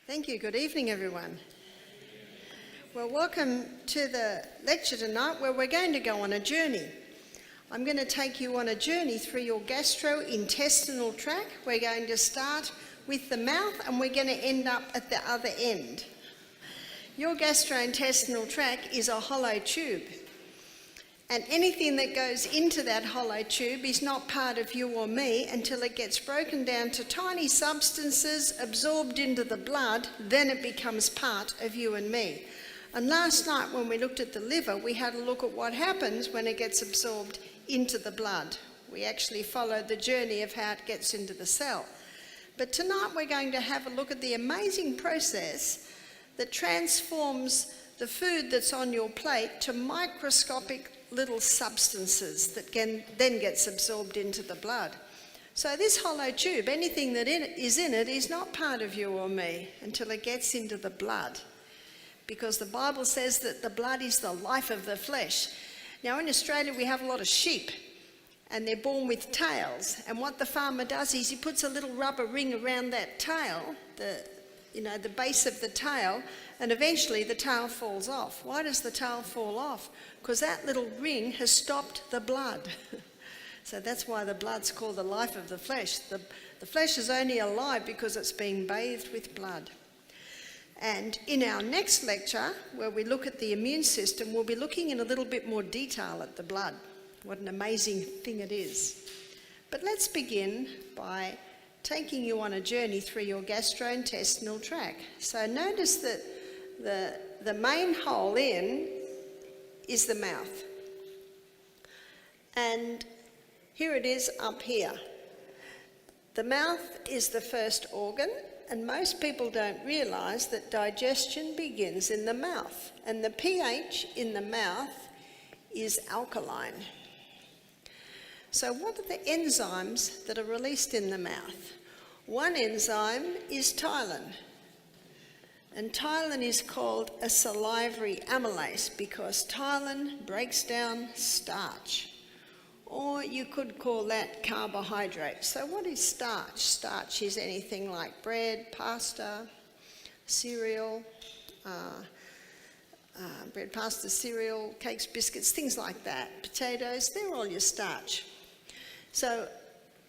Thank you. Good evening, everyone. Well, welcome to the lecture tonight where we're going to go on a journey. I'm going to take you on a journey through your gastrointestinal tract. We're going to start with the mouth and we're going to end up at the other end. Your gastrointestinal tract is a hollow tube. And anything that goes into that hollow tube is not part of you or me until it gets broken down to tiny substances, absorbed into the blood, then it becomes part of you and me. And last night when we looked at the liver, we had a look at what happens when it gets absorbed into the blood. We actually followed the journey of how it gets into the cell. But tonight we're going to have a look at the amazing process that transforms the food that's on your plate to microscopic little substances that then gets absorbed into the blood. So this hollow tube, anything that is in it is not part of you or me until it gets into the blood, because the Bible says that the blood is the life of the flesh. Now in Australia we have a lot of sheep and they're born with tails, and what the farmer does is he puts a little rubber ring around that tail, the base of the tail, and eventually the tail falls off. Why does the tail fall off? Because that little ring has stopped the blood. So that's why the blood's called the life of the flesh. The flesh is only alive because it's being bathed with blood. And in our next lecture, where we look at the immune system, we'll be looking in a little bit more detail at the blood. What an amazing thing it is. But let's begin by taking you on a journey through your gastrointestinal tract. So notice that the main hole in is the mouth. And here it is up here. The mouth is the first organ, and most people don't realise that digestion begins in the mouth. And the pH in the mouth is alkaline. So what are the enzymes that are released in the mouth? One enzyme is ptyalin. And ptyalin is called a salivary amylase because ptyalin breaks down starch. Or you could call that carbohydrate. So what is starch? Starch is anything like bread, pasta, cereal, cakes, biscuits, things like that. Potatoes, they're all your starch. So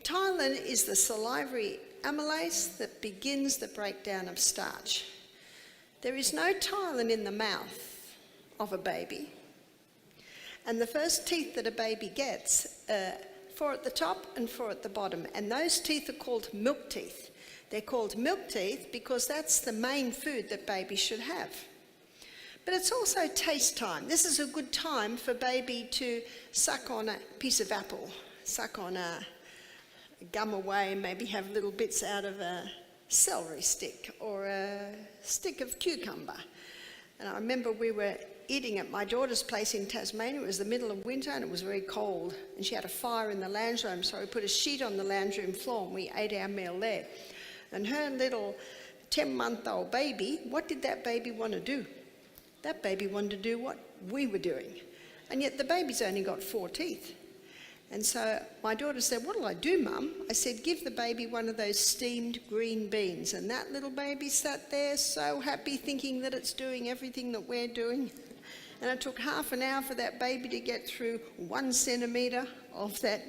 ptyalin is the salivary amylase that begins the breakdown of starch. There is no ptyalin in the mouth of a baby. And the first teeth that a baby gets, 4 at the top and 4 at the bottom. And those teeth are called milk teeth. They're called milk teeth because that's the main food that babies should have. But it's also taste time. This is a good time for baby to suck on a piece of apple, suck on a gum away, and maybe have little bits out of a celery stick or a stick of cucumber. And I remember we were eating at my daughter's place in Tasmania. It was the middle of winter and it was very cold, and she had a fire in the lounge room, so we put a sheet on the lounge room floor and we ate our meal there. And her little 10-month-old baby, what did that baby want to do? That baby wanted to do what we were doing, and yet the baby's only got 4 teeth. And so my daughter said, "What'll I do, Mum?" I said, "Give the baby one of those steamed green beans." And that little baby sat there so happy, thinking that it's doing everything that we're doing. And it took half an hour for that baby to get through 1 centimetre of that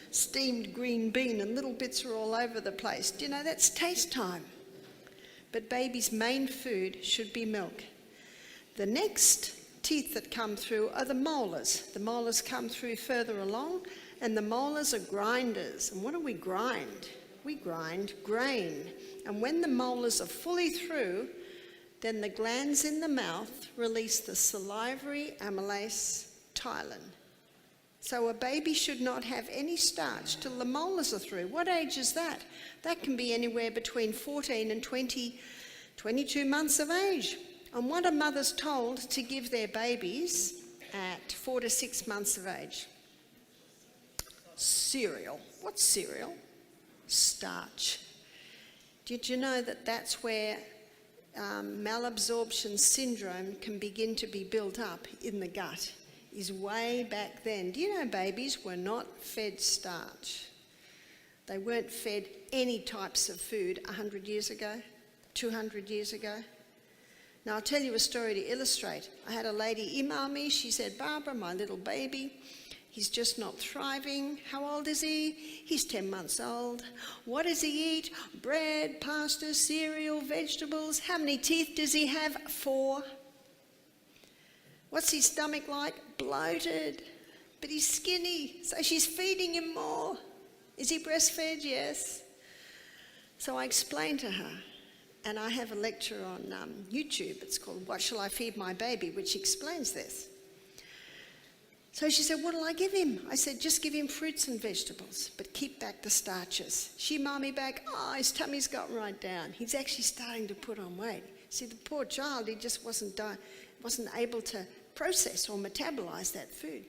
steamed green bean, and little bits are all over the place. Do you know, that's taste time. But baby's main food should be milk. The next teeth that come through are the molars. The molars come through further along, and the molars are grinders. And what do we grind? We grind grain. And when the molars are fully through, then the glands in the mouth release the salivary amylase ptyalin. So a baby should not have any starch till the molars are through. What age is that? That can be anywhere between 14 and 22 months of age. And what are mothers told to give their babies at 4 to 6 months of age? Cereal. What's cereal? Starch. Did you know that that's where malabsorption syndrome can begin to be built up in the gut? Is way back then. Do you know babies were not fed starch? They weren't fed any types of food 100 years ago. 200 years ago. Now, I'll tell you a story to illustrate. I had a lady email me. She said, Barbara, my little baby, he's just not thriving. How old is he? He's 10 months old. What does he eat? Bread, pasta, cereal, vegetables. How many teeth does he have? 4. What's his stomach like? Bloated. But he's skinny, so she's feeding him more. Is he breastfed? Yes. So I explained to her, and I have a lecture on YouTube. It's called What Shall I Feed My Baby, which explains this. So she said, what will I give him? I said, just give him fruits and vegetables, but keep back the starches. She emailed me back, his tummy's got right down. He's actually starting to put on weight. See, the poor child, he just wasn't able to process or metabolize that food.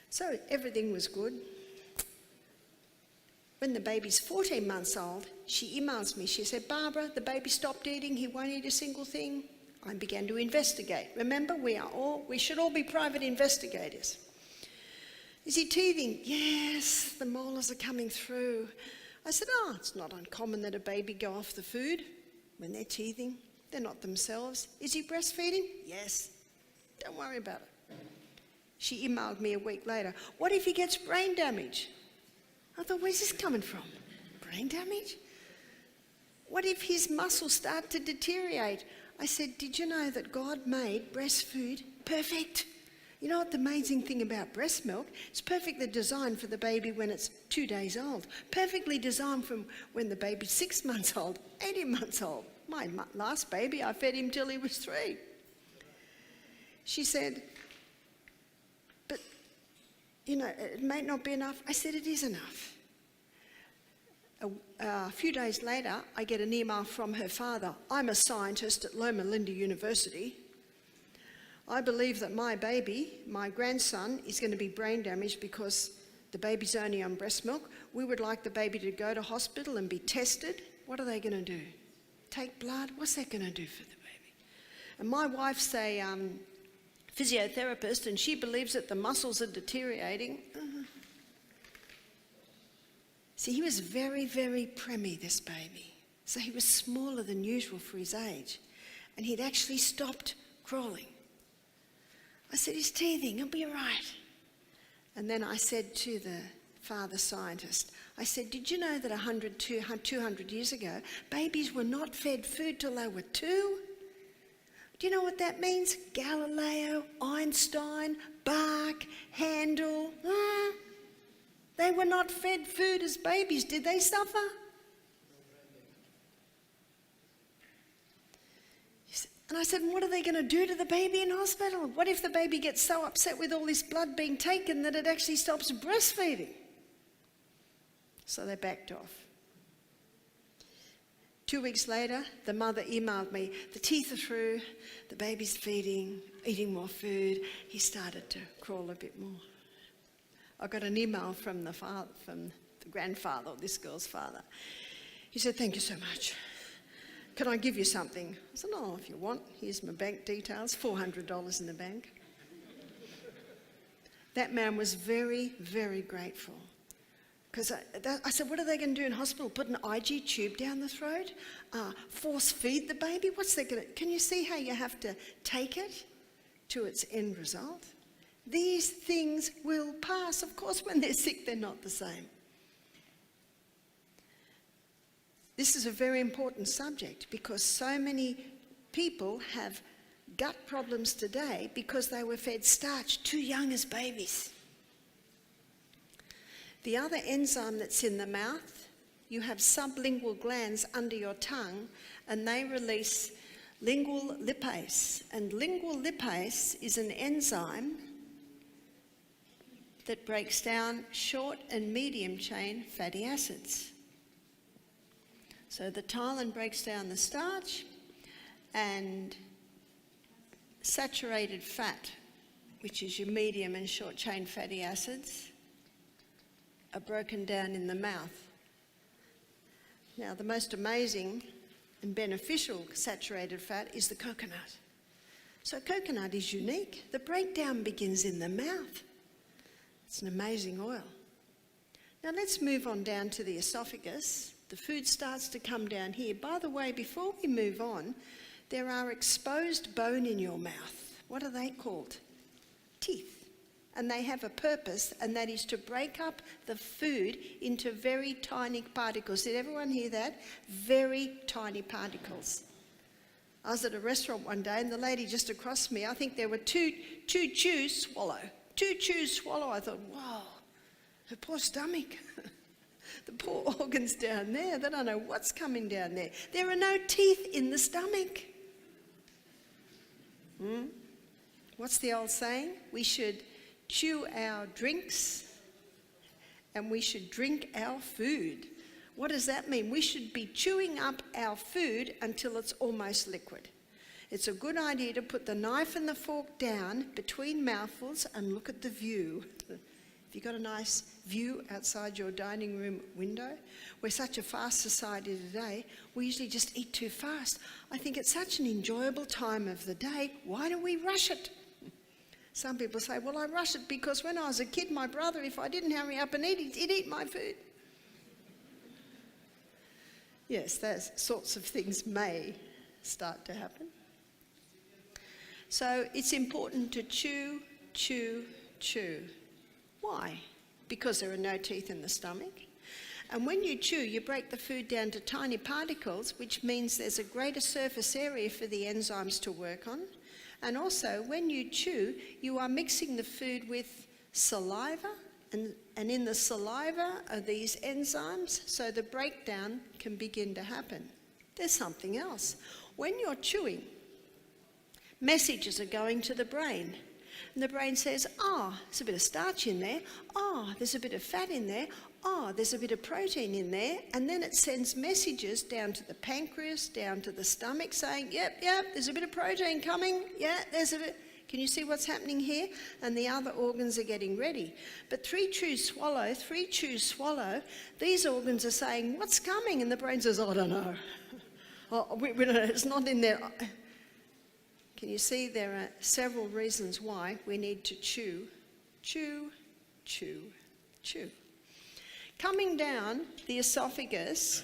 So everything was good. When the baby's 14 months old, she emails me. She said, Barbara, the baby stopped eating. He won't eat a single thing. I began to investigate. Remember, we should all be private investigators. Is he teething? Yes, the molars are coming through. I said, it's not uncommon that a baby go off the food when they're teething. They're not themselves. Is he breastfeeding? Yes. Don't worry about it. She emailed me a week later. What if he gets brain damage? I thought, where's this coming from? Brain damage? What if his muscles start to deteriorate? I said, did you know that God made breast food perfect? You know what the amazing thing about breast milk? It's perfectly designed for the baby when it's 2 days old. Perfectly designed from when the baby's 6 months old, 18 months old. My last baby, I fed him till he was 3. She said, but, it may not be enough. I said, it is enough. A few days later, I get an email from her father. I'm a scientist at Loma Linda University. I believe that my baby, my grandson, is going to be brain damaged because the baby's only on breast milk. We would like the baby to go to hospital and be tested. What are they going to do? Take blood? What's that going to do for the baby? And my wife's a physiotherapist, and she believes that the muscles are deteriorating. See, he was very, very preemie, this baby. So he was smaller than usual for his age. And he'd actually stopped crawling. I said, he's teething, he'll be all right. And then I said to the father scientist, I said, did you know that 200 years ago, babies were not fed food till they were 2? Do you know what that means? Galileo, Einstein, Bach, Handel. They were not fed food as babies. Did they suffer? And I said, what are they going to do to the baby in hospital? What if the baby gets so upset with all this blood being taken that it actually stops breastfeeding? So they backed off. 2 weeks later, the mother emailed me, the teeth are through, the baby's feeding, eating more food. He started to crawl a bit more. I got an email from the grandfather, this girl's father. He said, thank you so much. Can I give you something? I said, if you want. Here's my bank details, $400 in the bank. That man was very, very grateful. Because I said, what are they going to do in hospital? Put an IG tube down the throat? Force feed the baby? What's that going to... Can you see how you have to take it to its end result? These things will pass. Of course, when they're sick, they're not the same. This is a very important subject because so many people have gut problems today because they were fed starch too young as babies. The other enzyme that's in the mouth, you have sublingual glands under your tongue, and they release lingual lipase. And lingual lipase is an enzyme that breaks down short and medium chain fatty acids. So the ptyalin breaks down the starch, and saturated fat, which is your medium and short chain fatty acids, are broken down in the mouth. Now, the most amazing and beneficial saturated fat is the coconut. So coconut is unique. The breakdown begins in the mouth. It's an amazing oil. Now let's move on down to the esophagus. The food starts to come down here. By the way, before we move on, there are exposed bone in your mouth. What are they called? Teeth. And they have a purpose, and that is to break up the food into very tiny particles. Did everyone hear that? Very tiny particles. I was at a restaurant one day, and the lady just across from me, I think there were two chew, swallow. Two chew, swallow. I thought, wow, her poor stomach. The poor organs down there, they don't know what's coming down there. There are no teeth in the stomach. What's the old saying? We should chew our drinks and we should drink our food. What does that mean? We should be chewing up our food until it's almost liquid. It's a good idea to put the knife and the fork down between mouthfuls and look at the view. Have you got a nice view outside your dining room window? We're such a fast society today, we usually just eat too fast. I think it's such an enjoyable time of the day. Why don't we rush it? Some people say, well, I rush it because when I was a kid, my brother, if I didn't hurry up and eat, he'd eat my food. Yes, those sorts of things may start to happen. So it's important to chew, chew, chew. Why? Because there are no teeth in the stomach. And when you chew, you break the food down to tiny particles, which means there's a greater surface area for the enzymes to work on. And also, when you chew, you are mixing the food with saliva, and in the saliva are these enzymes, so the breakdown can begin to happen. There's something else. When you're chewing, messages are going to the brain. And the brain says, there's a bit of starch in there. There's a bit of fat in there. There's a bit of protein in there. And then it sends messages down to the pancreas, down to the stomach, saying, yep, there's a bit of protein coming. Yeah, there's a bit. Can you see what's happening here? And the other organs are getting ready. But three chew, swallow, these organs are saying, what's coming? And the brain says, I don't know. We don't know. It's not in there. Can you see there are several reasons why we need to chew, chew, chew, chew. Coming down the esophagus,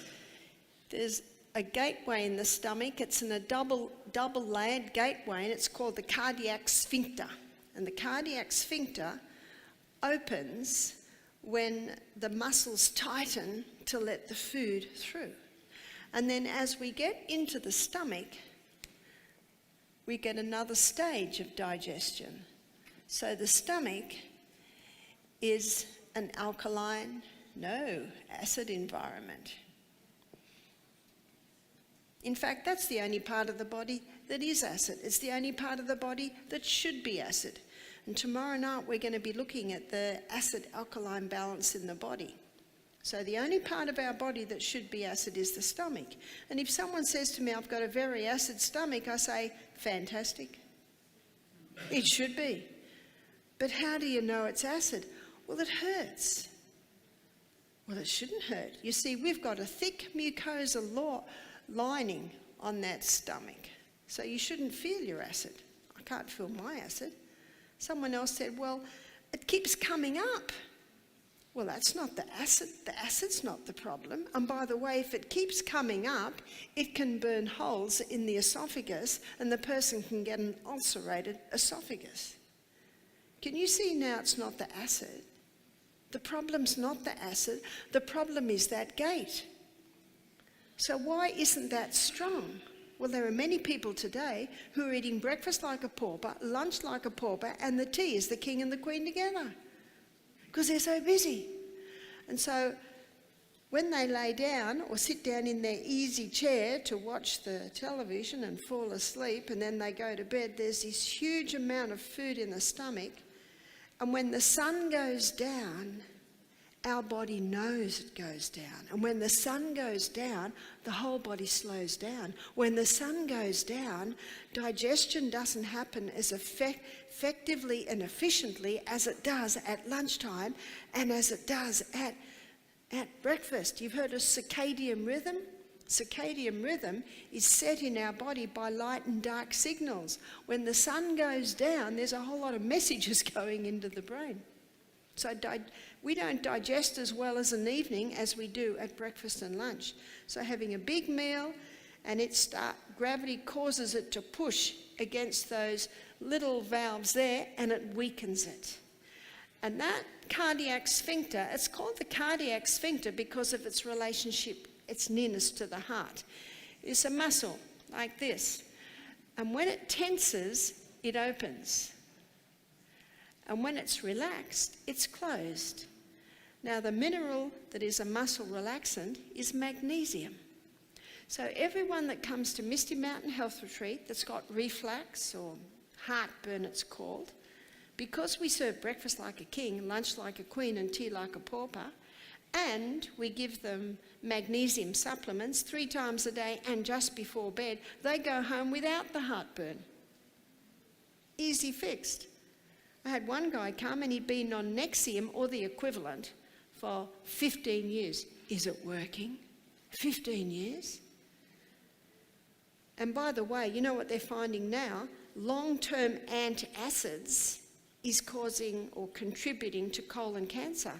there's a gateway in the stomach. It's in a double-layered gateway, and it's called the cardiac sphincter. And the cardiac sphincter opens when the muscles tighten to let the food through. And then as we get into the stomach, we get another stage of digestion. So the stomach is an alkaline, acid environment. In fact, that's the only part of the body that is acid. It's the only part of the body that should be acid. And tomorrow night we're going to be looking at the acid-alkaline balance in the body. So the only part of our body that should be acid is the stomach. And if someone says to me, I've got a very acid stomach, I say, fantastic. It should be. But how do you know it's acid? Well, it hurts. Well, it shouldn't hurt. You see, we've got a thick mucosa lining on that stomach. So you shouldn't feel your acid. I can't feel my acid. Someone else said, well, it keeps coming up. Well, that's not the acid. The acid's not the problem. And by the way, if it keeps coming up, it can burn holes in the esophagus and the person can get an ulcerated esophagus. Can you see now it's not the acid? The problem's not the acid. The problem is that gate. So why isn't that strong? Well, there are many people today who are eating breakfast like a pauper, lunch like a pauper, and the tea is the king and the queen together. Because they're so busy. And so when they lay down or sit down in their easy chair to watch the television and fall asleep, and then they go to bed, there's this huge amount of food in the stomach. And when the sun goes down, our body knows it goes down. And when the sun goes down, the whole body slows down. When the sun goes down, digestion doesn't happen as effectively and efficiently as it does at lunchtime and as it does at breakfast. You've heard of circadian rhythm? Circadian rhythm is set in our body by light and dark signals. When the sun goes down, there's a whole lot of messages going into the brain. So we don't digest as well as an evening as we do at breakfast and lunch. So having a big meal and gravity causes it to push against those little valves there and it weakens it. And that cardiac sphincter, it's called the cardiac sphincter because of its relationship, its nearness to the heart. It's a muscle like this. And when it tenses, it opens. And when it's relaxed, it's closed. Now, the mineral that is a muscle relaxant is magnesium. So everyone that comes to Misty Mountain Health Retreat that's got reflux or heartburn, it's called, because we serve breakfast like a king, lunch like a queen, and tea like a pauper, and we give them magnesium supplements 3 times a day and just before bed, they go home without the heartburn. Easy fixed. I had one guy come and he'd been on Nexium or the equivalent for 15 years. Is it working? 15 years? And by the way, you know what they're finding now? Long-term antacids is causing or contributing to colon cancer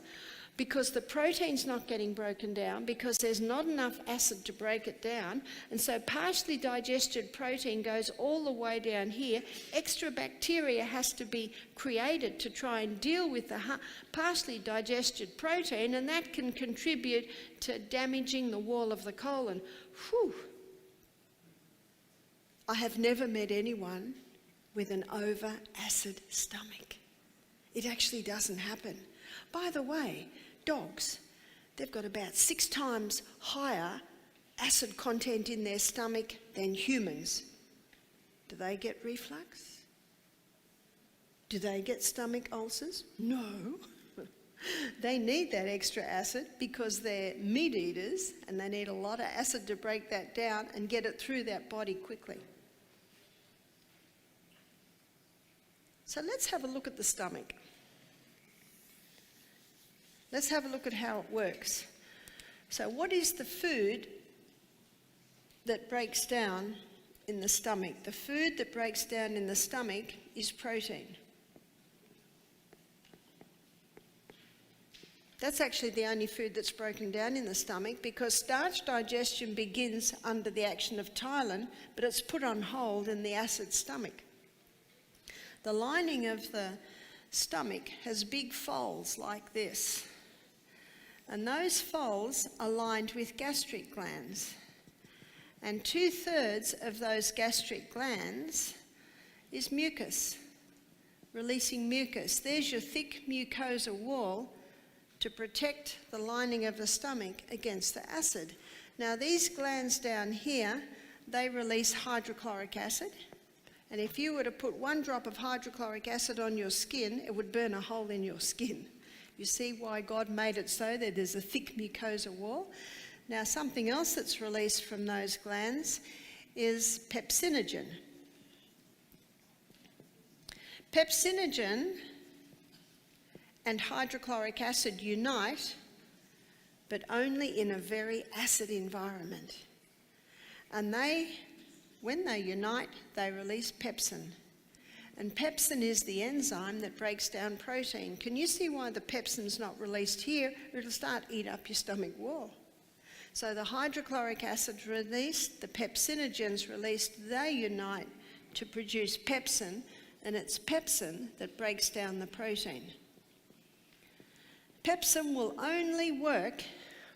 because the protein's not getting broken down because there's not enough acid to break it down, and so partially digested protein goes all the way down here. Extra bacteria has to be created to try and deal with the partially digested protein, and that can contribute to damaging the wall of the colon. Whew. I have never met anyone with an over-acid stomach. It actually doesn't happen. By the way, dogs, they've got about 6 times higher acid content in their stomach than humans. Do they get reflux? Do they get stomach ulcers? No. They need that extra acid because they're meat eaters and they need a lot of acid to break that down and get it through that body quickly. So let's have a look at the stomach. Let's have a look at how it works. So what is the food that breaks down in the stomach? The food that breaks down in the stomach is protein. That's actually the only food that's broken down in the stomach because starch digestion begins under the action of ptyalin, but it's put on hold in the acid stomach. The lining of the stomach has big folds like this, and those folds are lined with gastric glands, and 2/3 of those gastric glands is mucus, releasing mucus. There's your thick mucosa wall to protect the lining of the stomach against the acid. Now these glands down here, they release hydrochloric acid. And if you were to put 1 drop of hydrochloric acid on your skin, it would burn a hole in your skin. You see why God made it so that there's a thick mucosa wall. Now, something else that's released from those glands is pepsinogen. Pepsinogen and hydrochloric acid unite, but only in a very acid environment. And when they unite, they release pepsin. And pepsin is the enzyme that breaks down protein. Can you see why the pepsin's not released here? It'll start eat up your stomach wall. So the hydrochloric acid's released, the pepsinogen's released, they unite to produce pepsin, and it's pepsin that breaks down the protein. Pepsin will only work,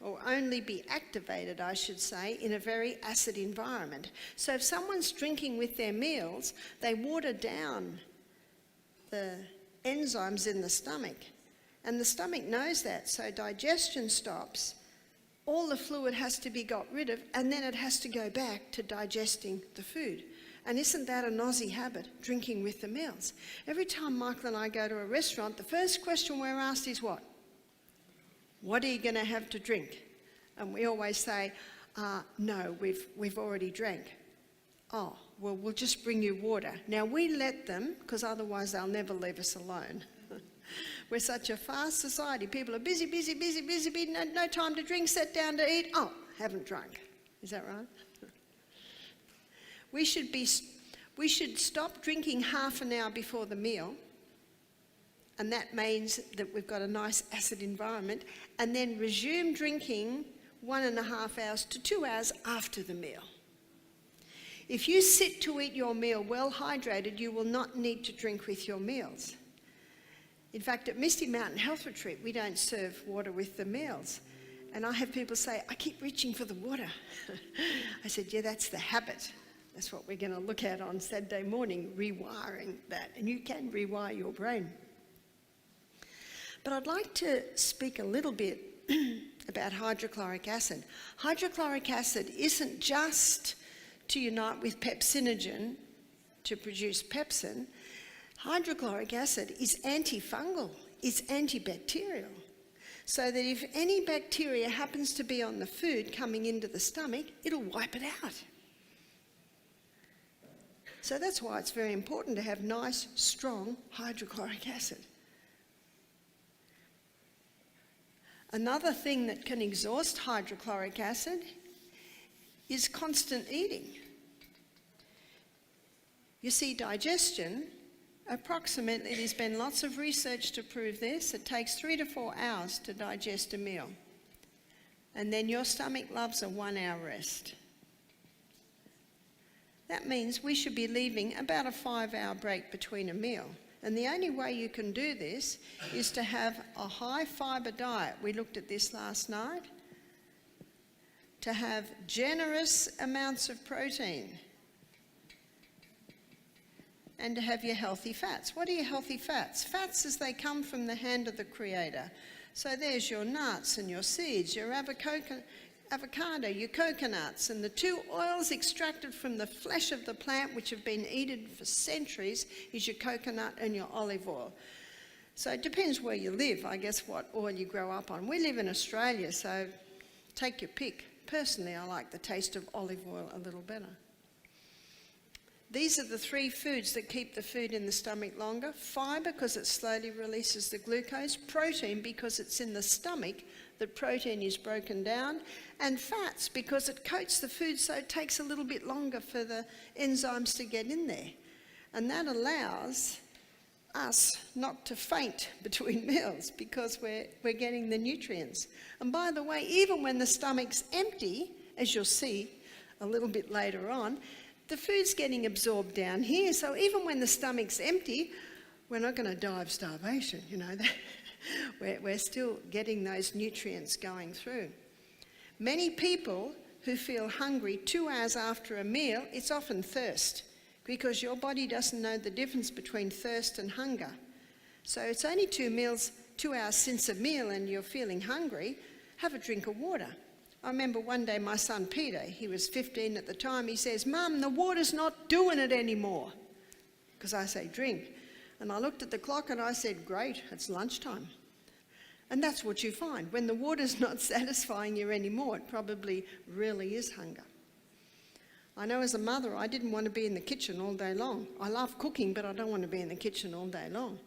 or only be activated, I should say, in a very acid environment. So if someone's drinking with their meals, they water down the enzymes in the stomach. And the stomach knows that, so digestion stops. All the fluid has to be got rid of, and then it has to go back to digesting the food. And isn't that an Aussie habit, drinking with the meals? Every time Michael and I go to a restaurant, the first question we're asked is what? What are you going to have to drink? And we always say, no, we've already drank. Oh, well, we'll just bring you water. Now, we let them, because otherwise they'll never leave us alone. We're such a fast society. People are busy, no time to drink, sit down to eat. Oh, haven't drunk. Is that right? We should stop drinking half an hour before the meal and that means that we've got a nice acid environment, and then resume drinking 1.5 hours to 2 hours after the meal. If you sit to eat your meal well hydrated, you will not need to drink with your meals. In fact, at Misty Mountain Health Retreat, we don't serve water with the meals. And I have people say, I keep reaching for the water. I said, yeah, that's the habit. That's what we're going to look at on Saturday morning, rewiring that. And you can rewire your brain. But I'd like to speak a little bit about hydrochloric acid. Hydrochloric acid isn't just to unite with pepsinogen to produce pepsin. Hydrochloric acid is antifungal, it's antibacterial. So that if any bacteria happens to be on the food coming into the stomach, it'll wipe it out. So that's why it's very important to have nice, strong hydrochloric acid. Another thing that can exhaust hydrochloric acid is constant eating. You see, digestion, approximately, there's been lots of research to prove this, it takes 3 to 4 hours to digest a meal. And then your stomach loves a 1-hour rest. That means we should be leaving about a 5-hour break between a meal. And the only way you can do this is to have a high fibre diet. We looked at this last night. To have generous amounts of protein. And to have your healthy fats. What are your healthy fats? Fats as they come from the hand of the Creator. So there's your nuts and your seeds, your avocado, your coconuts, and the 2 oils extracted from the flesh of the plant which have been eaten for centuries is your coconut and your olive oil. So it depends where you live, I guess, what oil you grow up on. We live in Australia, so take your pick. Personally, I like the taste of olive oil a little better. These are the 3 foods that keep the food in the stomach longer. Fibre, because it slowly releases the glucose. Protein, because it's in the stomach that protein is broken down. And fats, because it coats the food so it takes a little bit longer for the enzymes to get in there. And that allows us not to faint between meals because we're getting the nutrients. And by the way, even when the stomach's empty, as you'll see a little bit later on, the food's getting absorbed down here. So even when the stomach's empty, we're not going to die of starvation, you know. We're still getting those nutrients going through. Many people who feel hungry 2 hours after a meal, it's often thirst, because your body doesn't know the difference between thirst and hunger. So it's only 2 hours since a meal and you're feeling hungry, have a drink of water. I remember one day my son Peter, he was 15 at the time, he says, "Mum, the water's not doing it anymore." Because I say drink. And I looked at the clock and I said, great, it's lunchtime. And that's what you find. When the water's not satisfying you anymore, it probably really is hunger. I know as a mother, I didn't want to be in the kitchen all day long. I love cooking, but I don't want to be in the kitchen all day long.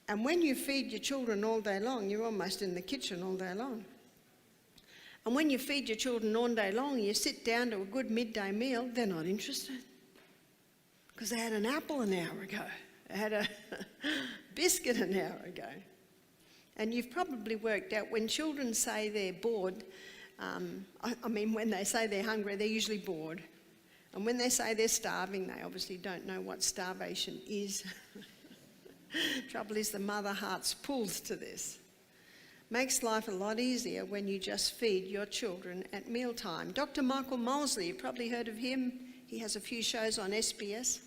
And when you feed your children all day long, you're almost in the kitchen all day long. And when you feed your children all day long, you sit down to a good midday meal, they're not interested. Because they had an apple an hour ago. They had a biscuit an hour ago. And you've probably worked out when children say they're bored, when they say they're hungry, they're usually bored. And when they say they're starving, they obviously don't know what starvation is. Trouble is the mother heart's pulled to this. Makes life a lot easier when you just feed your children at mealtime. Dr. Michael Molesley, you've probably heard of him. He has a few shows on SBS.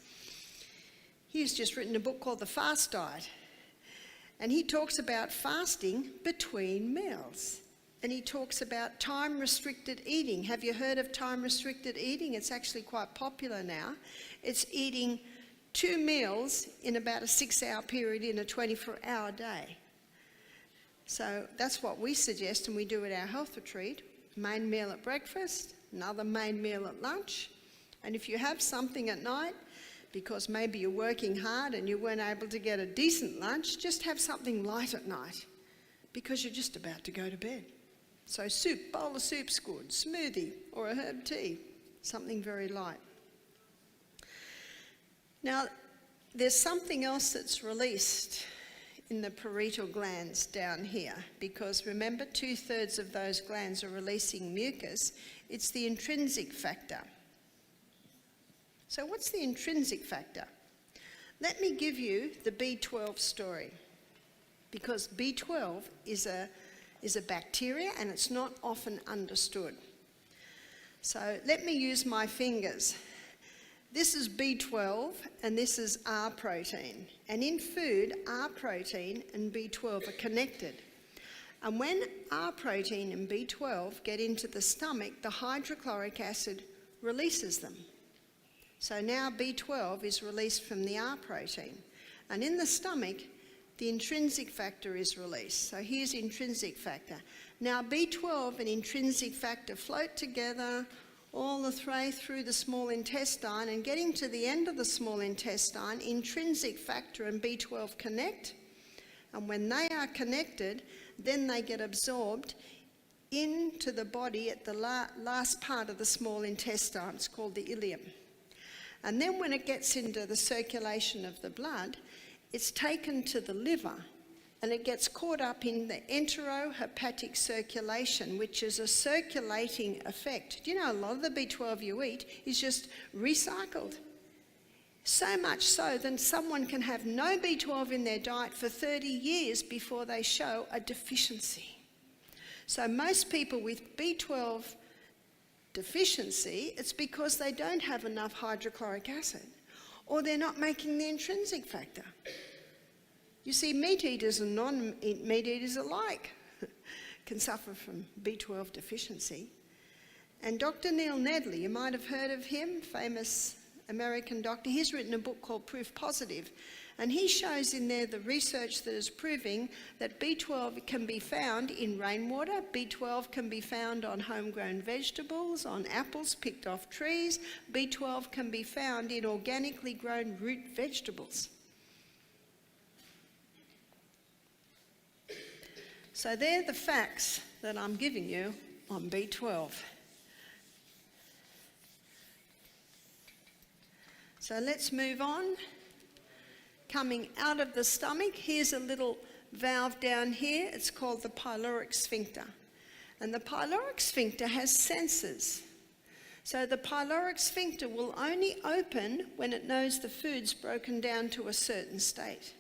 He's just written a book called The Fast Diet. And he talks about fasting between meals. And he talks about time-restricted eating. Have you heard of time-restricted eating? It's actually quite popular now. It's eating 2 meals in about a 6-hour period in a 24-hour day. So that's what we suggest and we do at our health retreat. Main meal at breakfast, another main meal at lunch. And if you have something at night, because maybe you're working hard and you weren't able to get a decent lunch, just have something light at night because you're just about to go to bed. So soup, bowl of soup's good, smoothie or a herb tea, something very light. Now, there's something else that's released in the parietal glands down here, because remember, 2/3 of those glands are releasing mucus. It's the intrinsic factor. So what's the intrinsic factor? Let me give you the B12 story, because B12 is a bacteria and it's not often understood. So let me use my fingers. This is B12 and this is R protein. And in food, R protein and B12 are connected. And when R protein and B12 get into the stomach, the hydrochloric acid releases them. So now B12 is released from the R protein. And in the stomach, the intrinsic factor is released. So here's intrinsic factor. Now B12 and intrinsic factor float together all the way through the small intestine, and getting to the end of the small intestine, intrinsic factor and B12 connect. And when they are connected, then they get absorbed into the body at the last part of the small intestine. It's called the ileum. And then when it gets into the circulation of the blood, it's taken to the liver and it gets caught up in the enterohepatic circulation, which is a circulating effect. Do you know a lot of the B12 you eat is just recycled? So much so that someone can have no B12 in their diet for 30 years before they show a deficiency. So most people with B12 deficiency, it's because they don't have enough hydrochloric acid, or they're not making the intrinsic factor. You see, meat eaters and non-meat eaters alike can suffer from B12 deficiency. And Dr. Neil Nedley, you might have heard of him, famous American doctor. He's written a book called Proof Positive, and he shows in there the research that is proving that B12 can be found in rainwater, B12 can be found on homegrown vegetables, on apples picked off trees, B12 can be found in organically grown root vegetables. So they're the facts that I'm giving you on B12. So let's move on. Coming out of the stomach, here's a little valve down here. It's called the pyloric sphincter. And the pyloric sphincter has sensors. So the pyloric sphincter will only open when it knows the food's broken down to a certain state.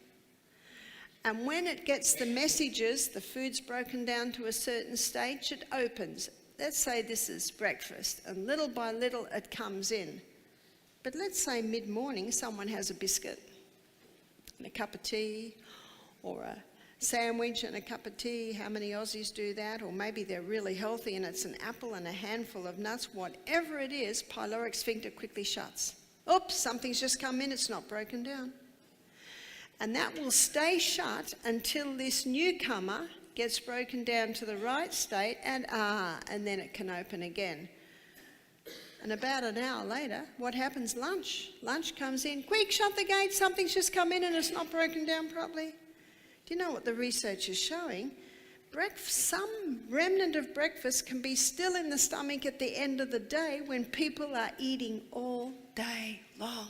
And when it gets the messages, the food's broken down to a certain stage, it opens. Let's say this is breakfast, and little by little it comes in. But let's say mid-morning someone has a biscuit and a cup of tea, or a sandwich and a cup of tea. How many Aussies do that? Or maybe they're really healthy and it's an apple and a handful of nuts. Whatever it is, pyloric sphincter quickly shuts. Oops, something's just come in, it's not broken down. And that will stay shut until this newcomer gets broken down to the right state, and then it can open again. And about an hour later, what happens? Lunch. Lunch comes in. Quick, shut the gate, something's just come in and it's not broken down properly. Do you know what the research is showing? Some remnant of breakfast can be still in the stomach at the end of the day when people are eating all day long.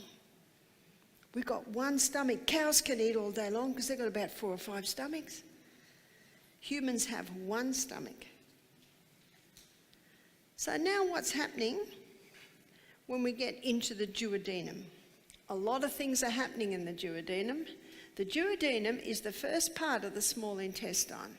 We've got one stomach. Cows can eat all day long because they've got about 4 or 5 stomachs. Humans have one stomach. So now what's happening when we get into the duodenum? A lot of things are happening in the duodenum. The duodenum is the first part of the small intestine.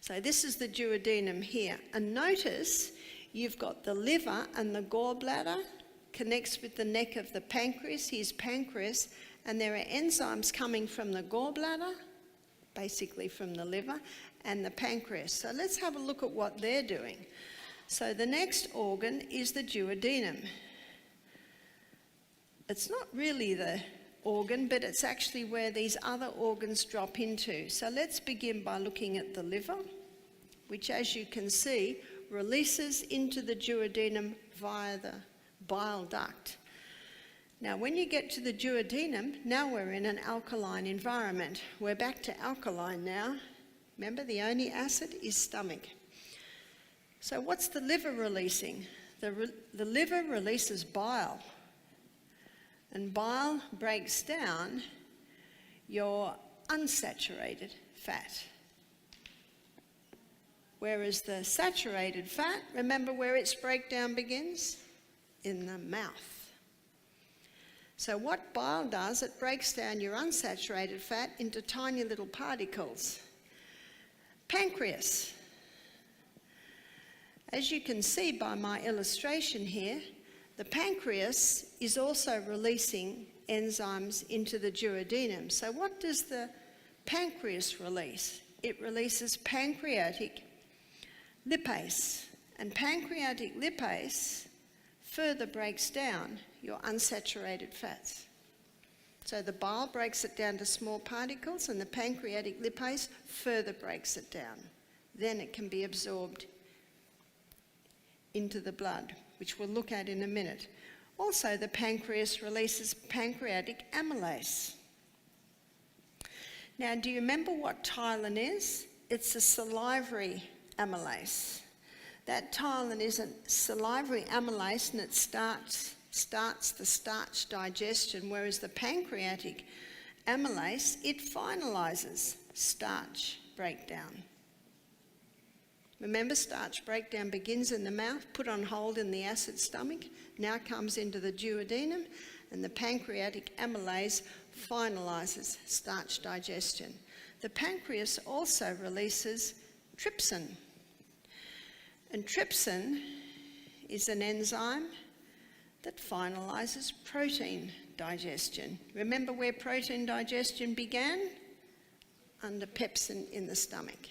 So this is the duodenum here. And notice you've got the liver and the gallbladder connects with the neck of the pancreas. Here's pancreas, and there are enzymes coming from the gallbladder, basically from the liver, and the pancreas. So let's have a look at what they're doing. So the next organ is the duodenum. It's not really the organ, but it's actually where these other organs drop into. So let's begin by looking at the liver, which, as you can see, releases into the duodenum via the bile duct. Now when you get to the duodenum, now we're in an alkaline environment. We're back to alkaline now. Remember, the only acid is stomach. So what's the liver releasing? The liver releases bile, and bile breaks down your unsaturated fat. Whereas the saturated fat, remember where its breakdown begins? In the mouth. So what bile does, it breaks down your unsaturated fat into tiny little particles. Pancreas. As you can see by my illustration here, the pancreas is also releasing enzymes into the duodenum. So what does the pancreas release? It releases pancreatic lipase, and pancreatic lipase further breaks down your unsaturated fats. So the bile breaks it down to small particles, and the pancreatic lipase further breaks it down. Then it can be absorbed into the blood, which we'll look at in a minute. Also, the pancreas releases pancreatic amylase. Now, do you remember what ptyalin is? It's a salivary amylase. That ptyalin is a salivary amylase, and it starts the starch digestion, whereas the pancreatic amylase, it finalises starch breakdown. Remember, starch breakdown begins in the mouth, put on hold in the acid stomach, now comes into the duodenum, and the pancreatic amylase finalises starch digestion. The pancreas also releases trypsin. And trypsin is an enzyme that finalises protein digestion. Remember where protein digestion began? Under pepsin in the stomach.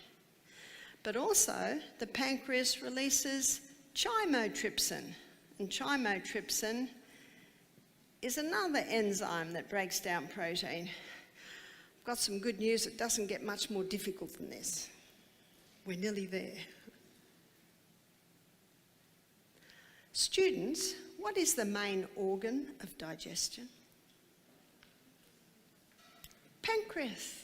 But also, the pancreas releases chymotrypsin. And chymotrypsin is another enzyme that breaks down protein. I've got some good news, it doesn't get much more difficult than this. We're nearly there. Students, what is the main organ of digestion? Pancreas.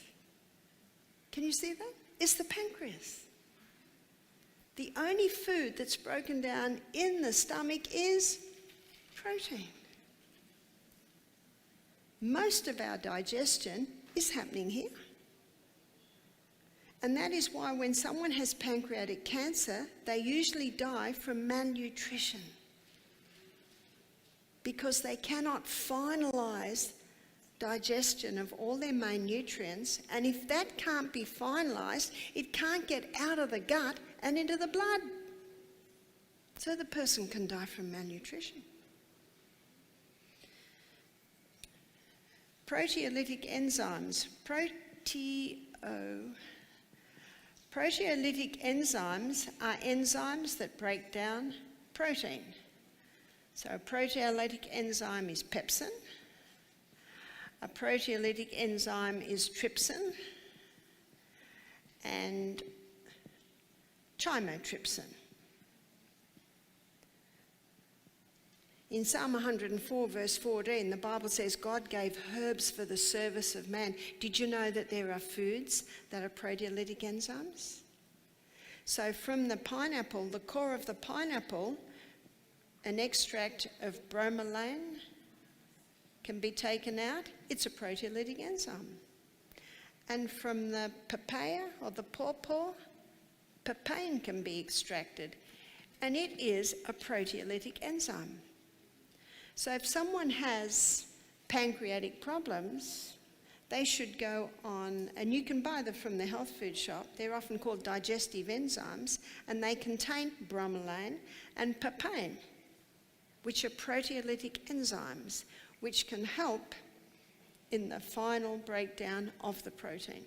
Can you see that? It's the pancreas. The only food that's broken down in the stomach is protein. Most of our digestion is happening here. And that is why when someone has pancreatic cancer, they usually die from malnutrition, because they cannot finalise digestion of all their main nutrients, and if that can't be finalised, it can't get out of the gut and into the blood. So the person can die from malnutrition. Proteolytic enzymes. Proteolytic enzymes are enzymes that break down protein. So a proteolytic enzyme is pepsin. A proteolytic enzyme is trypsin and chymotrypsin. In Psalm 104 verse 14, the Bible says God gave herbs for the service of man. Did you know that there are foods that are proteolytic enzymes? So from the pineapple, the core of the pineapple, an extract of bromelain can be taken out. It's a proteolytic enzyme. And from the papaya or the pawpaw, papain can be extracted, and it is a proteolytic enzyme. So if someone has pancreatic problems, they should go on, and you can buy them from the health food shop. They're often called digestive enzymes, and they contain bromelain and papain, which are proteolytic enzymes, which can help in the final breakdown of the protein.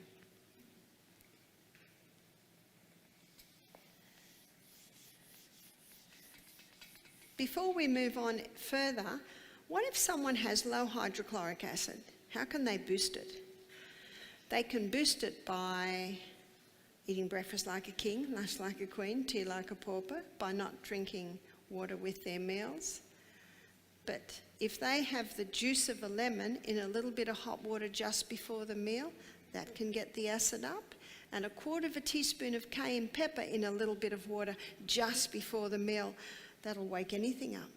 Before we move on further, what if someone has low hydrochloric acid? How can they boost it? They can boost it by eating breakfast like a king, lunch like a queen, tea like a pauper, by not drinking water with their meals. But if they have the juice of a lemon in a little bit of hot water just before the meal, that can get the acid up. And a quarter of a teaspoon of cayenne pepper in a little bit of water just before the meal, that'll wake anything up.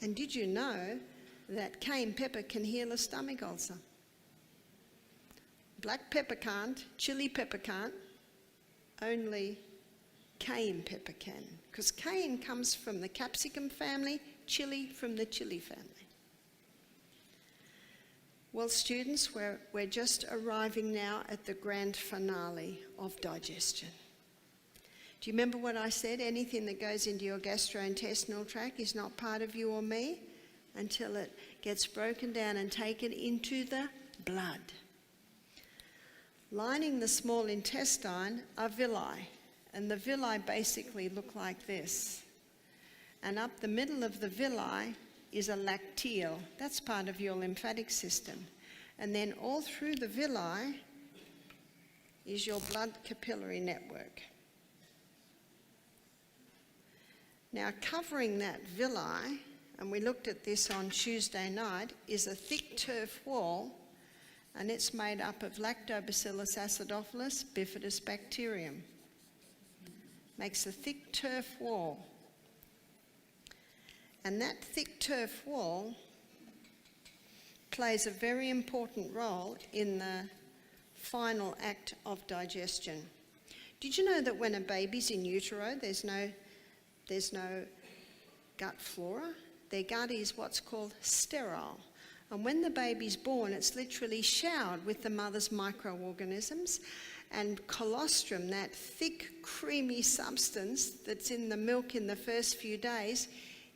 And did you know that cayenne pepper can heal a stomach ulcer? Black pepper can't, chili pepper can't, only cayenne pepper can. Because cayenne comes from the capsicum family, chili from the chili family. Well, students, we're just arriving now at the grand finale of digestion. Do you remember what I said? Anything that goes into your gastrointestinal tract is not part of you or me until it gets broken down and taken into the blood. Lining the small intestine are villi, and the villi basically look like this. And up the middle of the villi is a lacteal. That's part of your lymphatic system. And then all through the villi is your blood capillary network. Now, covering that villi, and we looked at this on Tuesday night, is a thick turf wall, and it's made up of Lactobacillus acidophilus bifidus bacterium. Makes a thick turf wall. And that thick turf wall plays a very important role in the final act of digestion. Did you know that when a baby's in utero, there's no gut flora? Their gut is what's called sterile. And when the baby's born, it's literally showered with the mother's microorganisms. And colostrum, that thick, creamy substance that's in the milk in the first few days,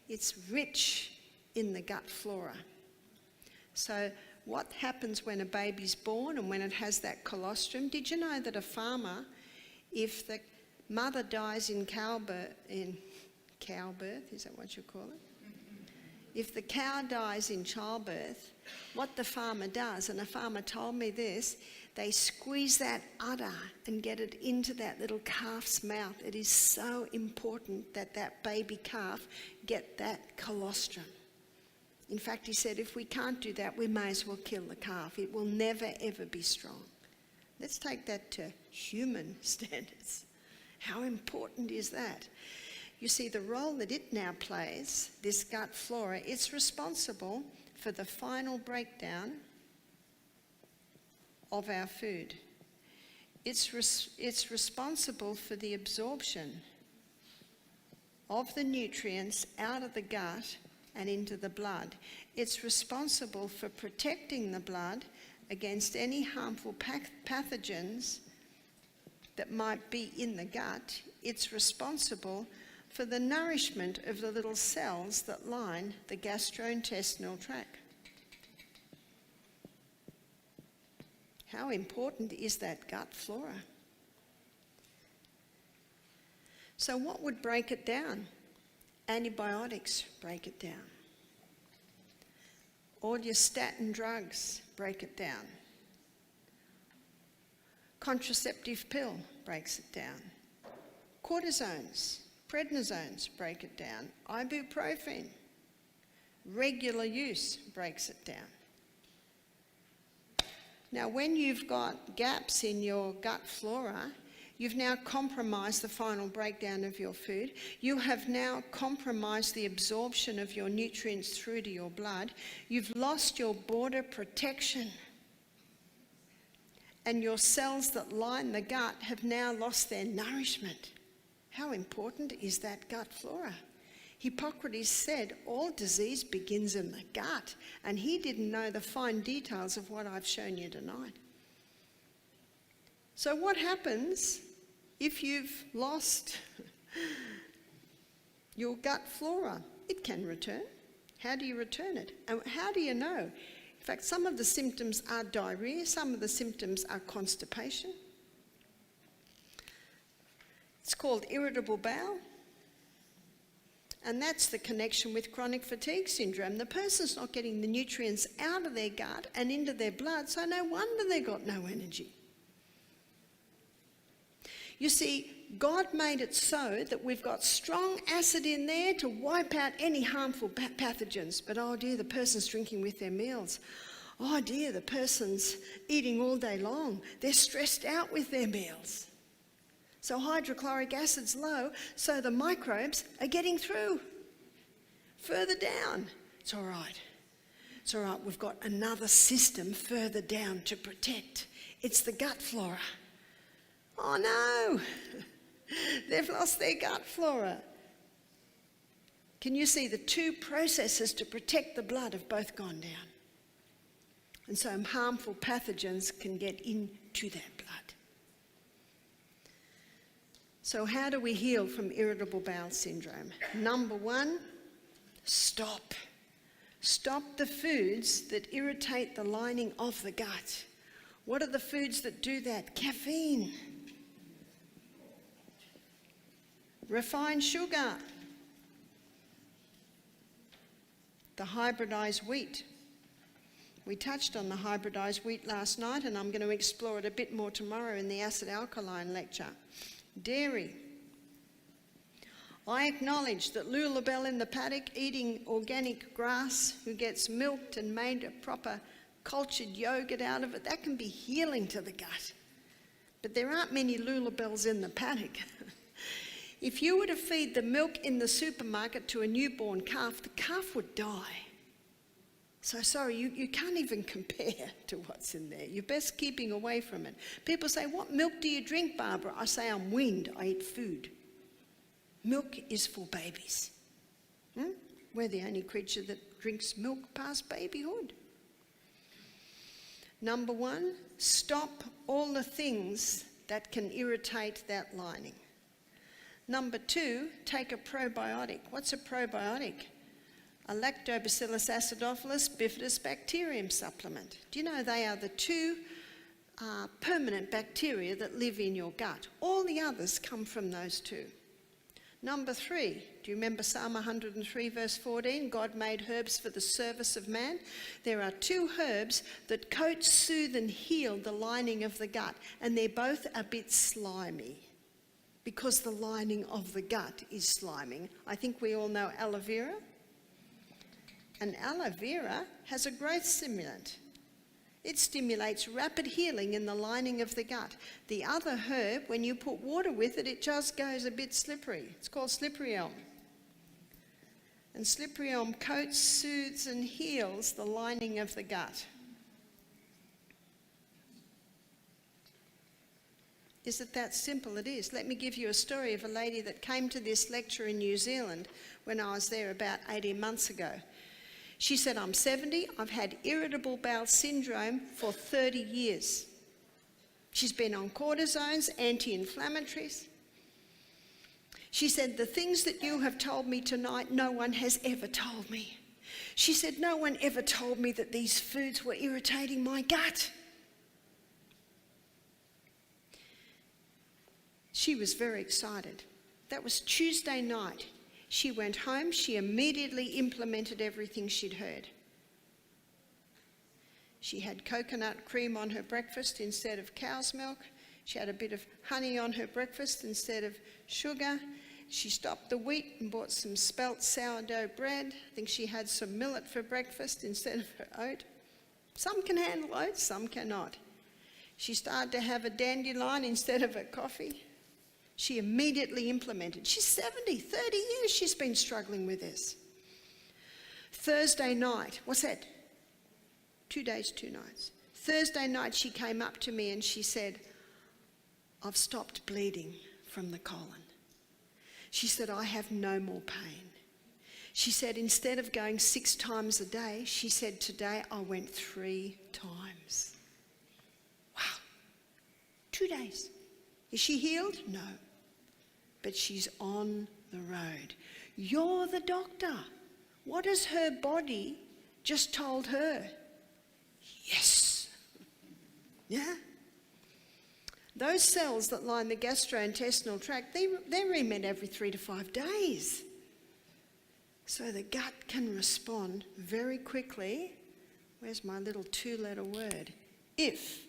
it's rich in the gut flora. So what happens when a baby's born and when it has that colostrum? Did you know that a farmer, if the mother dies in cowbirth, is that what you call it? If the cow dies in childbirth, what the farmer does, and a farmer told me this, they squeeze that udder and get it into that little calf's mouth. It is so important that that baby calf get that colostrum. In fact, he said, if we can't do that, we may as well kill the calf. It will never, ever be strong. Let's take that to human standards. How important is that? You see, the role that it now plays, this gut flora, it's responsible for the final breakdown of our food. It's responsible for the absorption of the nutrients out of the gut and into the blood. It's responsible for protecting the blood against any harmful pathogens that might be in the gut. It's responsible for the nourishment of the little cells that line the gastrointestinal tract. How important is that gut flora? So what would break it down? Antibiotics break it down. All your statin drugs break it down. Contraceptive pill breaks it down. Cortisones, prednisones break it down. Ibuprofen, regular use breaks it down. Now, when you've got gaps in your gut flora, you've now compromised the final breakdown of your food. You have now compromised the absorption of your nutrients through to your blood. You've lost your border protection. And your cells that line the gut have now lost their nourishment. How important is that gut flora? Hippocrates said all disease begins in the gut, and he didn't know the fine details of what I've shown you tonight. So what happens if you've lost your gut flora? It can return. How do you return it? And how do you know? In fact, some of the symptoms are diarrhea, some of the symptoms are constipation. It's called irritable bowel. And that's the connection with chronic fatigue syndrome. The person's not getting the nutrients out of their gut and into their blood, so no wonder they've got no energy. You see, God made it so that we've got strong acid in there to wipe out any harmful pathogens. But oh dear, the person's drinking with their meals. Oh dear, the person's eating all day long. They're stressed out with their meals. So hydrochloric acid's low, so the microbes are getting through. Further down, it's all right. It's all right, we've got another system further down to protect. It's the gut flora. Oh no, they've lost their gut flora. Can you see the two processes to protect the blood have both gone down? And so harmful pathogens can get into that blood. So how do we heal from irritable bowel syndrome? Number one, stop. Stop the foods that irritate the lining of the gut. What are the foods that do that? Caffeine, refined sugar, the hybridized wheat. We touched on the hybridized wheat last night, and I'm going to explore it a bit more tomorrow in the acid alkaline lecture. Dairy. I acknowledge that Lula Bell in the paddock eating organic grass, who gets milked and made a proper cultured yogurt out of it, that can be healing to the gut. But there aren't many Lula Bells in the paddock. If you were to feed the milk in the supermarket to a newborn calf, the calf would die. So sorry, you can't even compare to what's in there. You're best keeping away from it. People say, what milk do you drink, Barbara? I say, I'm weaned, I eat food. Milk is for babies. We're the only creature that drinks milk past babyhood. Number one, stop all the things that can irritate that lining. Number two, take a probiotic. What's a probiotic? A Lactobacillus acidophilus bifidus bacterium supplement. Do you know they are the two permanent bacteria that live in your gut? All the others come from those two. Number three, do you remember Psalm 103 verse 14? God made herbs for the service of man. There are two herbs that coat, soothe and heal the lining of the gut, and they're both a bit slimy because the lining of the gut is sliming. I think we all know aloe vera. And aloe vera has a growth stimulant. It stimulates rapid healing in the lining of the gut. The other herb, when you put water with it, it just goes a bit slippery. It's called slippery elm. And slippery elm coats, soothes and heals the lining of the gut. Is it that simple? It is. Let me give you a story of a lady that came to this lecture in New Zealand when I was there about 18 months ago. She said, I'm 70, I've had irritable bowel syndrome for 30 years. She's been on cortisones, anti-inflammatories. She said, the things that you have told me tonight, no one has ever told me. She said, no one ever told me that these foods were irritating my gut. She was very excited. That was Tuesday night. She went home, she immediately implemented everything she'd heard. She had coconut cream on her breakfast instead of cow's milk. She had a bit of honey on her breakfast instead of sugar. She stopped the wheat and bought some spelt sourdough bread. I think she had some millet for breakfast instead of her oat. Some can handle oats, some cannot. She started to have a dandelion instead of a coffee. She immediately implemented. She's 70, 30 years she's been struggling with this. Thursday night, what's that? 2 days, 2 nights. Thursday night she came up to me and she said, I've stopped bleeding from the colon. She said, I have no more pain. She said, instead of going 6 times a day, she said, today I went 3 times. Wow. 2 days. Is she healed? No. But she's on the road. You're the doctor. What has her body just told her? Yes. Yeah? Those cells that line the gastrointestinal tract, they're remet every 3 to 5 days. So the gut can respond very quickly. Where's my little 2-letter word? If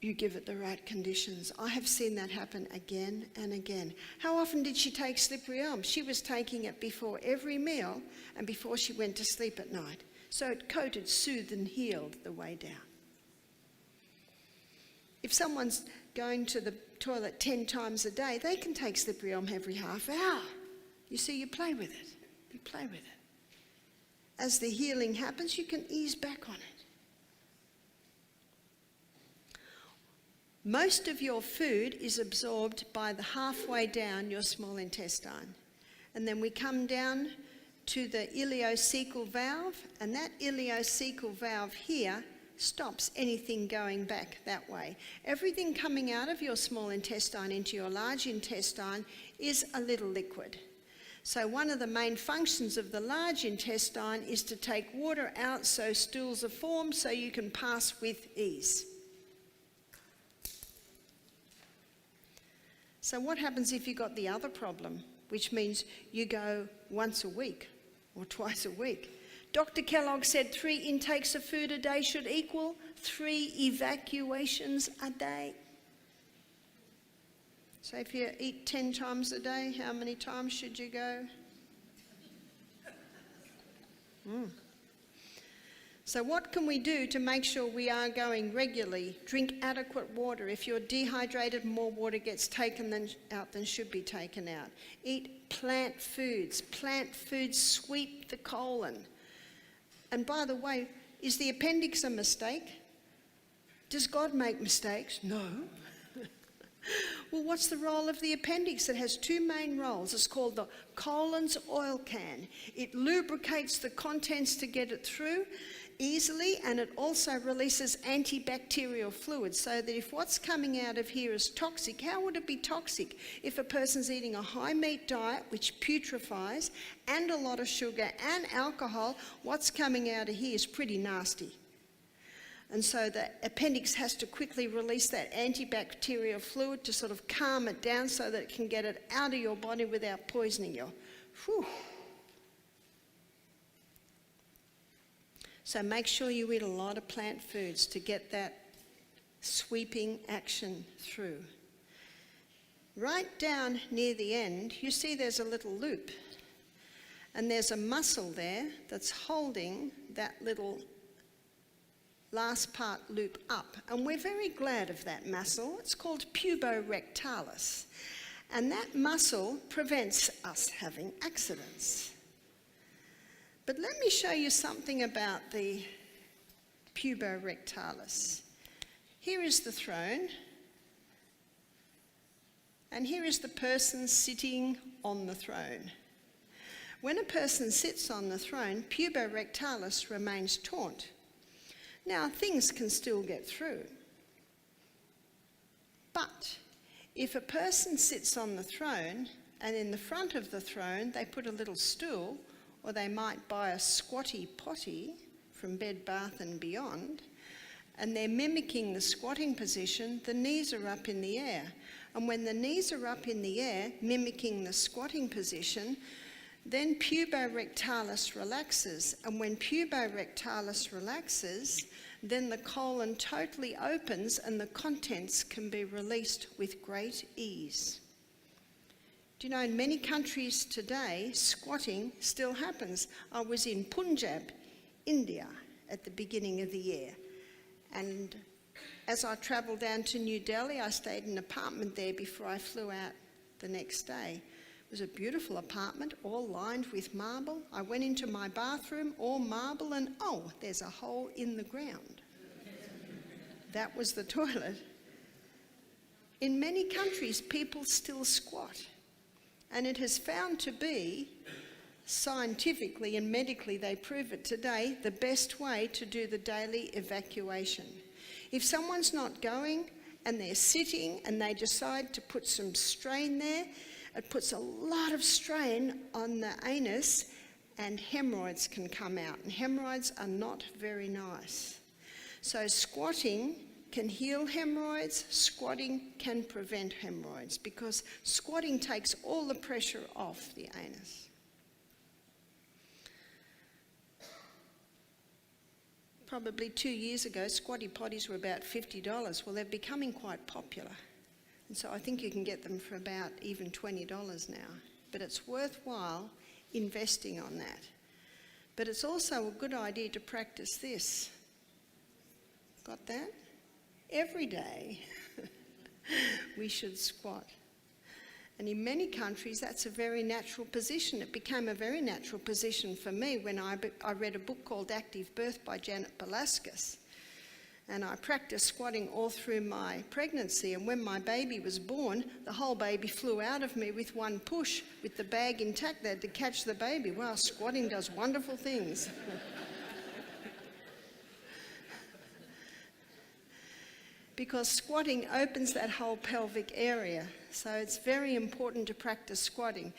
you give it the right conditions. I have seen that happen again and again. How often did she take slippery elm? She was taking it before every meal and before she went to sleep at night. So it coated, soothed and healed the way down. If someone's going to the toilet 10 times a day, they can take slippery elm every half hour. You see, you play with it. You play with it. as the healing happens, you can ease back on it. Most of your food is absorbed by the halfway down your small intestine. And then we come down to the ileocecal valve, and that ileocecal valve here stops anything going back that way. Everything coming out of your small intestine into your large intestine is a little liquid. So one of the main functions of the large intestine is to take water out so stools are formed so you can pass with ease. So what happens if you've got the other problem, which means you go once a week or twice a week? Dr. Kellogg said 3 intakes of food a day should equal 3 evacuations a day. So if you eat 10 times a day, how many times should you go? So what can we do to make sure we are going regularly? Drink adequate water. If you're dehydrated, more water gets taken out than should be taken out. Eat plant foods. Plant foods sweep the colon. And by the way, is the appendix a mistake? Does God make mistakes? No. Well, what's the role of the appendix? It has 2 main roles. It's called the colon's oil can. It lubricates the contents to get it through easily, and it also releases antibacterial fluids, so that if what's coming out of here is toxic, how would it be toxic? If a person's eating a high meat diet, which putrefies, and a lot of sugar and alcohol, what's coming out of here is pretty nasty. And so the appendix has to quickly release that antibacterial fluid to sort of calm it down so that it can get it out of your body without poisoning you. Whew. So make sure you eat a lot of plant foods to get that sweeping action through. Right down near the end, you see there's a little loop. And there's a muscle there that's holding that little last part loop up. And we're very glad of that muscle. It's called puborectalis. And that muscle prevents us having accidents. But let me show you something about the puborectalis. Here is the throne. And here is the person sitting on the throne. When a person sits on the throne, puborectalis remains taut. Now, things can still get through. But if a person sits on the throne and in the front of the throne they put a little stool, or they might buy a squatty potty from Bed Bath and Beyond, and they're mimicking the squatting position, the knees are up in the air. And when the knees are up in the air, mimicking the squatting position, then puborectalis relaxes. And when puborectalis relaxes, then the colon totally opens and the contents can be released with great ease. Do you know, in many countries today, squatting still happens. I was in Punjab, India, at the beginning of the year. And as I travelled down to New Delhi, I stayed in an apartment there before I flew out the next day. It was a beautiful apartment, all lined with marble. I went into my bathroom, all marble, and oh, there's a hole in the ground. That was the toilet. In many countries, people still squat. And it has found to be, scientifically and medically they prove it today, the best way to do the daily evacuation. If someone's not going and they're sitting and they decide to put some strain there, it puts a lot of strain on the anus and hemorrhoids can come out. And hemorrhoids are not very nice. So squatting can heal hemorrhoids, squatting can prevent hemorrhoids because squatting takes all the pressure off the anus. Probably 2 years ago, squatty potties were about $50. Well, they're becoming quite popular. And so I think you can get them for about even $20 now. But it's worthwhile investing on that. But it's also a good idea to practice this. Got that? Every day we should squat. And in many countries, that's a very natural position. It became a very natural position for me when I read a book called Active Birth by Janet Balaskas. And I practiced squatting all through my pregnancy. And when my baby was born, the whole baby flew out of me with one push, with the bag intact. They had to catch the baby. Wow, squatting does wonderful things. Because squatting opens that whole pelvic area. So it's very important to practice squatting.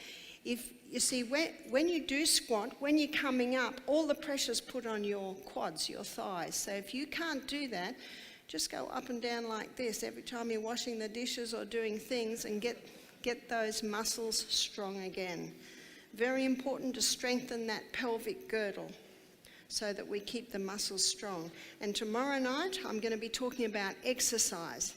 If you see, when you do squat, when you're coming up, all the pressure's put on your quads, your thighs. So if you can't do that, just go up and down like this every time you're washing the dishes or doing things, and get those muscles strong again. Very important to strengthen that pelvic girdle so that we keep the muscles strong. And tomorrow night, I'm going to be talking about exercise.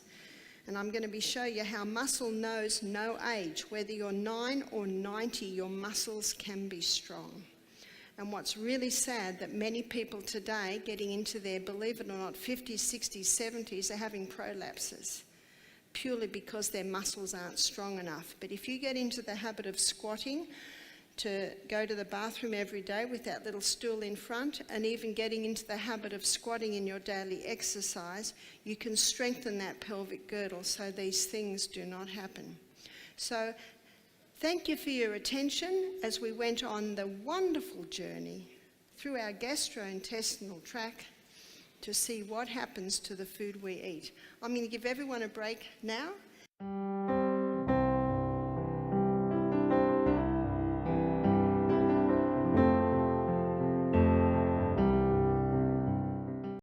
And I'm going to show you how muscle knows no age. Whether you're 9 or 90, your muscles can be strong. And what's really sad, that many people today, getting into their, believe it or not, 50s, 60s, 70s, are having prolapses, purely because their muscles aren't strong enough. But if you get into the habit of squatting, to go to the bathroom every day with that little stool in front, and even getting into the habit of squatting in your daily exercise, you can strengthen that pelvic girdle so these things do not happen. So thank you for your attention as we went on the wonderful journey through our gastrointestinal tract to see what happens to the food we eat. I'm going to give everyone a break now.